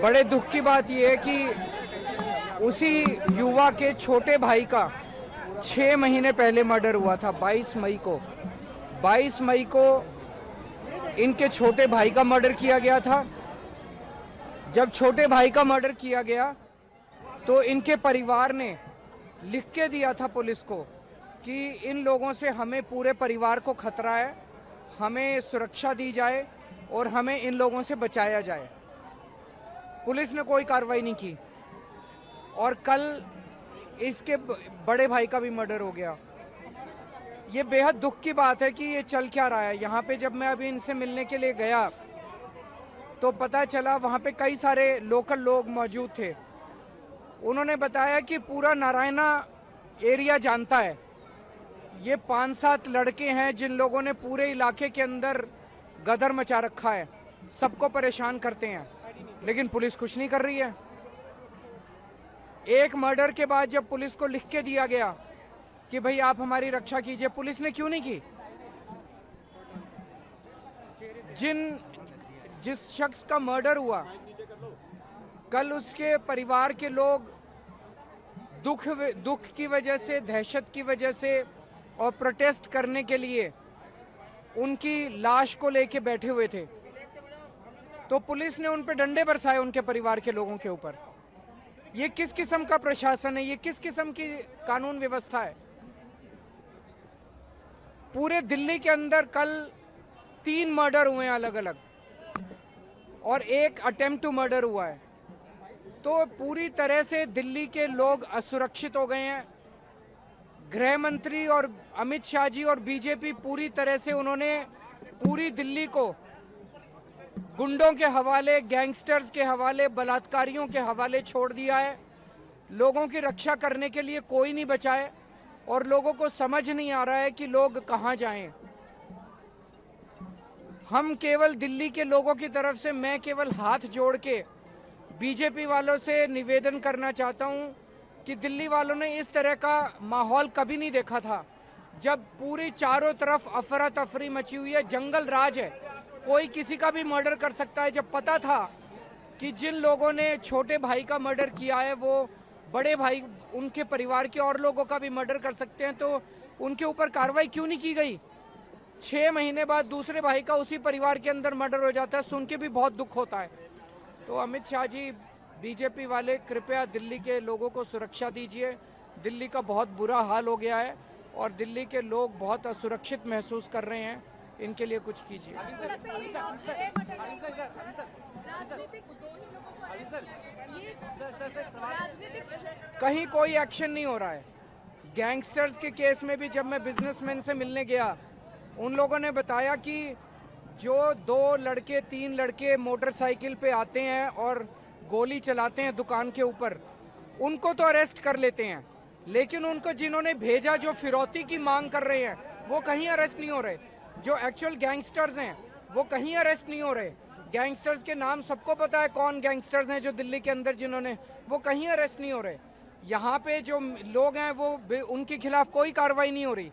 बड़े दुख की बात यह है कि उसी युवा के छोटे भाई का 6 महीने पहले मर्डर हुआ था। 22 मई को इनके छोटे भाई का मर्डर किया गया था। जब छोटे भाई का मर्डर किया गया तो इनके परिवार ने लिख के दिया था पुलिस को कि इन लोगों से हमें पूरे परिवार को खतरा है, हमें सुरक्षा दी जाए और हमें इन लोगों से बचाया जाए। पुलिस ने कोई कार्रवाई नहीं की और कल इसके बड़े भाई का भी मर्डर हो गया। ये बेहद दुख की बात है कि ये चल क्या रहा है। यहाँ पे जब मैं अभी इनसे मिलने के लिए गया तो पता चला वहाँ पे कई सारे लोकल लोग मौजूद थे। उन्होंने बताया कि पूरा नारायणा एरिया जानता है। ये 5-7 लड़के हैं जिन लोगों ने पूरे इलाके के अंदर गदर मचा रखा है, सबको परेशान करते हैं, लेकिन पुलिस कुछ नहीं कर रही है। एक मर्डर के बाद जब पुलिस को लिख के दिया गया कि भाई आप हमारी रक्षा कीजिए, पुलिस ने क्यों नहीं की? जिस शख्स का मर्डर हुआ कल उसके परिवार के लोग दुख की वजह से, दहशत की वजह से और प्रोटेस्ट करने के लिए उनकी लाश को लेके बैठे हुए थे, तो पुलिस ने उन पे डंडे बरसाए उनके परिवार के लोगों के ऊपर। ये किस किस्म का प्रशासन है? ये किस किस्म की कानून व्यवस्था है? पूरे दिल्ली के अंदर कल 3 मर्डर हुए हैं अलग अलग और एक अटेम्प्ट टू मर्डर हुआ है। तो पूरी तरह से दिल्ली के लोग असुरक्षित हो गए हैं। गृह मंत्री और अमित शाह जी और बीजेपी पूरी तरह से उन्होंने पूरी दिल्ली को गुंडों के हवाले, गैंगस्टर्स के हवाले, बलात्कारियों के हवाले छोड़ दिया है। लोगों की रक्षा करने के लिए कोई नहीं बचा है और लोगों को समझ नहीं आ रहा है कि लोग कहां जाएं। हम केवल दिल्ली के लोगों की तरफ से मैं केवल हाथ जोड़ के बीजेपी वालों से निवेदन करना चाहता हूं कि दिल्ली वालों ने इस तरह का माहौल कभी नहीं देखा था, जब पूरी चारों तरफ अफरा तफरी मची हुई है, जंगल राज है, कोई किसी का भी मर्डर कर सकता है। जब पता था कि जिन लोगों ने छोटे भाई का मर्डर किया है वो बड़े भाई, उनके परिवार के और लोगों का भी मर्डर कर सकते हैं, तो उनके ऊपर कार्रवाई क्यों नहीं की गई? 6 महीने बाद दूसरे भाई का उसी परिवार के अंदर मर्डर हो जाता है, सुन के भी बहुत दुख होता है। तो अमित शाह जी, बीजेपी वाले, कृपया दिल्ली के लोगों को सुरक्षा दीजिए। दिल्ली का बहुत बुरा हाल हो गया है और दिल्ली के लोग बहुत असुरक्षित महसूस कर रहे हैं, इनके लिए कुछ कीजिए। कहीं कोई एक्शन नहीं हो रहा है। गैंगस्टर्स के केस में भी जब मैं बिजनेसमैन से मिलने गया, उन लोगों ने बताया कि जो 2 लड़के 3 लड़के मोटरसाइकिल पे आते हैं और गोली चलाते हैं दुकान के ऊपर, उनको तो अरेस्ट कर लेते हैं, लेकिन उनको जिन्होंने भेजा, जो फिरौती की मांग कर रहे हैं, वो कहीं अरेस्ट नहीं हो रहे। जो एक्चुअल गैंगस्टर्स हैं वो कहीं अरेस्ट नहीं हो रहे। गैंगस्टर्स के नाम सबको पता है, कौन गैंगस्टर्स हैं जो दिल्ली के अंदर जिन्होंने, वो कहीं अरेस्ट नहीं हो रहे। यहाँ पे जो लोग हैं वो उनके खिलाफ कोई कार्रवाई नहीं हो रही।